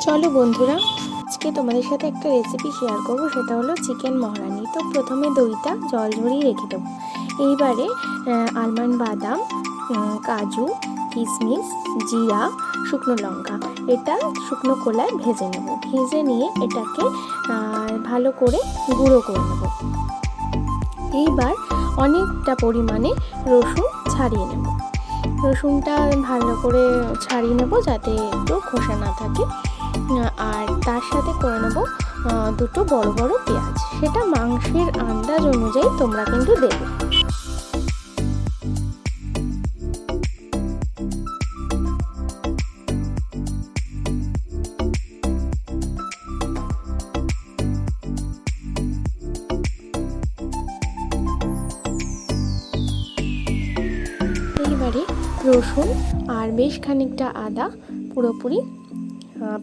চলো বন্ধুরা, আজকে তোমাদের সাথে একটা রেসিপি শেয়ার করবো, সেটা হলো চিকেন মহারানি। তো প্রথমে দইটা জল ঝরিয়ে রেখে দেবো। এইবারে আলমন্ড, বাদাম, কাজু, কিশমিশ, জিরা, শুকনো লঙ্কা এটা শুকনো খোলায় ভেজে নেব। ভেজে নিয়ে এটাকে ভালো করে গুঁড়ো করে নেব। এইবার অনেকটা পরিমাণে রসুন ছাড়িয়ে নেব। রসুনটা ভালো করে ছাড়িয়ে নেব যাতে একটু খোসা না থাকে। আর তার সাথে করে নেব দুটো বড় বড় পেঁয়াজ। সেটা মাংসের আন্দাজ অনুযায়ী তোমরা কিন্তু দেবে। এইবারে রসুন আর বেশ খানিকটা আদা পুরোপুরি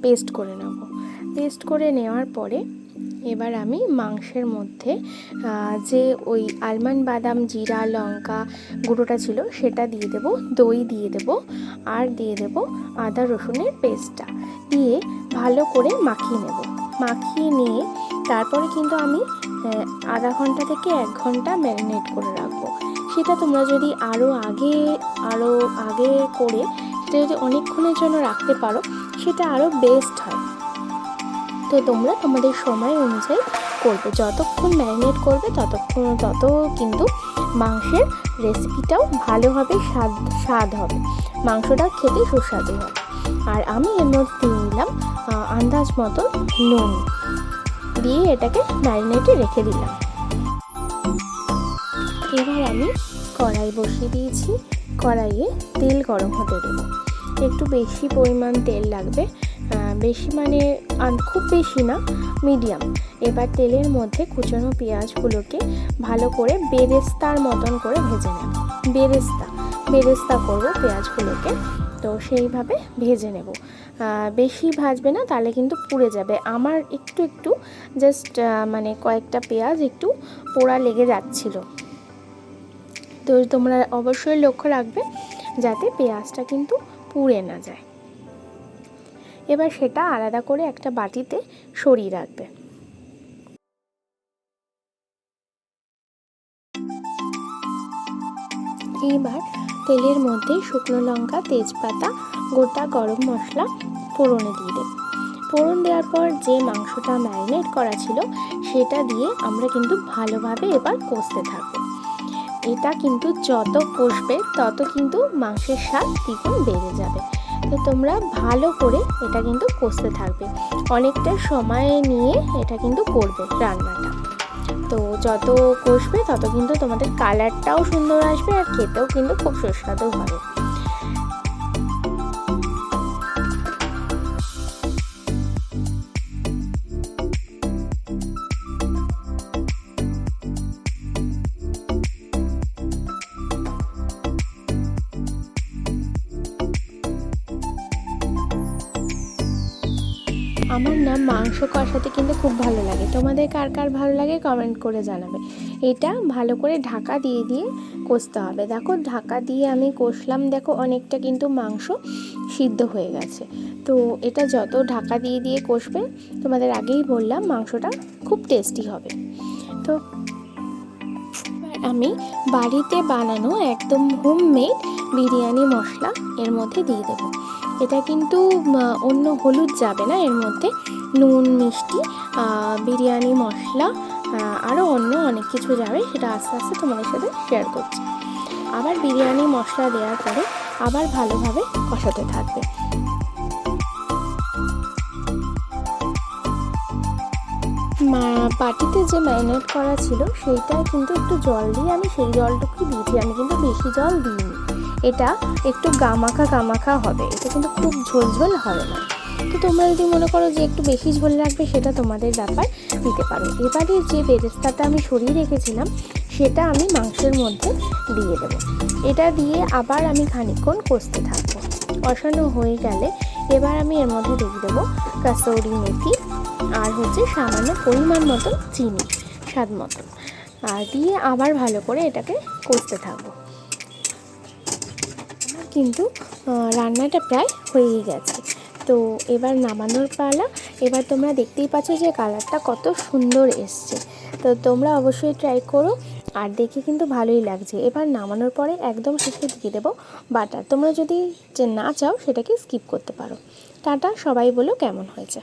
পেস্ট করে নেব। পেস্ট করে নেওয়ার পরে এবার আমি মাংসের মধ্যে যে ওই আলমন্ড, বাদাম, জিরা, লঙ্কা গুঁড়োটা ছিল সেটা দিয়ে দেব, দই দিয়ে দেব, আর দিয়ে দেব আদা রসুনের পেস্টটা দিয়ে ভালো করে মাখিয়ে নেব। মাখিয়ে নিয়ে তারপরে কিন্তু আমি আধা ঘন্টা থেকে 1 ঘন্টা ম্যারিনেট করে রাখবো। সেটা তোমরা যদি আরও আগে করে সেটা যদি অনেকক্ষণের জন্য রাখতে পারো সেটা আরও বেস্ট হয়। তো তোমরা তোমাদের সময় অনুযায়ী করবে, যতক্ষণ ম্যারিনেট করবে তত কিন্তু মাংসের রেসিপিটাও ভালো হবে, স্বাদ হবে, মাংসটা খেতে সুস্বাদু হবে। আর আমি এর মধ্যে দিয়ে নিলাম আন্দাজ মতো নুন, দিয়ে এটাকে ম্যারিনেটে রেখে দিলাম। এবার আমি কড়াই বসিয়ে দিয়েছি। কড়াইয়ে তেল গরম হতে দেবো। একটু বেশি পরিমাণ তেল লাগবে, বেশি মানে খুব বেশি না, মিডিয়াম। এবার তেলের মধ্যে কুচনো পেঁয়াজগুলোকে ভালো করে বেরেস্তার মতন করে ভেজে নেব। বেরেস্তা করব পেঁয়াজগুলোকে, তো সেইভাবে ভেজে নেব। বেশি ভাজবে না, তাহলে কিন্তু পুড়ে যাবে। আমার একটু জাস্ট মানে কয়েকটা পেঁয়াজ একটু পোড়া লেগে যাচ্ছিল। তো তোমরা অবশ্যই লক্ষ্য রাখবে যাতে পেঁয়াজটা কিন্তু পুড়ে না যায়। এবার সেটা আলাদা করে একটা বাটিতে সরিয়ে রাখবে। এইবার তেলের মধ্যে শুকনো লঙ্কা, তেজপাতা, গোটা গরম মশলা ফোড়নে দিয়ে দেব। ফোড়ন দেওয়ার পর যে মাংসটা ম্যারিনেট করা ছিল সেটা দিয়ে আমরা কিন্তু ভালোভাবে এবার কষতে থাকবো। এটা কিন্তু যত কষবে তত কিন্তু মাংসের স্বাদ দ্বিগুণ বেড়ে যাবে। তো তোমরা ভালো করে এটা কিন্তু কষতে থাকবে, অনেকটা সময় নিয়ে এটা কিন্তু করবে রান্নাটা। তো যত কষবে তত কিন্তু তোমাদের কালারটাও সুন্দর আসবে আর খেতেও কিন্তু খুব সুস্বাদু হবে। আমার না মাংস কষাতে কিন্তু খুব ভালো লাগে। তোমাদের কার কার ভালো লাগে কমেন্ট করে জানাবে। এটা ভালো করে ঢাকা দিয়ে দিয়ে কষতে হবে। দেখো ঢাকা দিয়ে আমি কষলাম, দেখো অনেকটা কিন্তু মাংস সিদ্ধ হয়ে গেছে। তো এটা যত ঢাকা দিয়ে দিয়ে কষবে, তোমাদের আগেই বললাম মাংসটা খুব টেস্টি হবে। তো আমি বাড়িতে বানানো একদম হোমমেড বিরিয়ানি মশলা এর মধ্যে দিয়ে দেবো। এটা কিন্তু অন্য হলুদ যাবে না, এর মধ্যে নুন, মিষ্টি, বিরিয়ানি মশলা, আরও অন্য অনেক কিছু যাবে, সেটা আস্তে আস্তে তোমাদের সাথে শেয়ার করছি। আবার বিরিয়ানি মশলা দেওয়ার পরে আবার ভালোভাবে কষাতে থাকবে। বাটিতে যে ম্যারিনেট করা ছিল সেইটা কিন্তু একটু জল দিয়ে আমি সেই জলটুকু দিয়েছি, আমি কিন্তু বেশি জল দিইনি। এটা একটু গামাখা হবে, এটা কিন্তু খুব ঝোল হবে না। তো তোমরা যদি মনে করো যে একটু বেশি ঝোল রাখবে সেটা তোমাদের ব্যাপার, দিতে পারো। এবারে যে বেরেস্তাটা আমি সরিয়ে রেখেছিলাম সেটা আমি মাংসের মধ্যে দিয়ে দেবো। এটা দিয়ে আবার আমি খানিকক্ষণ কষতে থাকবো। কষানো হয়ে গেলে এবার আমি এর মধ্যে দিয়ে দেবো কাসৌরি মেথি, আর সামান্য পরিমাণ মতো চিনি, স্বাদ মতন, আর দিয়ে আবার ভালো করে এটাকে কষতে থাকবো। আমার কিন্তু রান্নাটা প্রায় হয়েই গেছে। তো তো এবার নামানোর পালা। এবার তোমরা দেখতেই পাচ্ছ যে কালারটা কত সুন্দর এসছে। তো তোমরা অবশ্যই ট্রাই করো, আর দেখে কিন্তু ভালোই লাগছে। এবার নামানোর পরে একদম শেষে দিয়ে দেবো বাটার। তোমরা যদি না চাও সেটাকে স্কিপ করতে পারো। টাটা, সবাই বলো কেমন হয়েছে।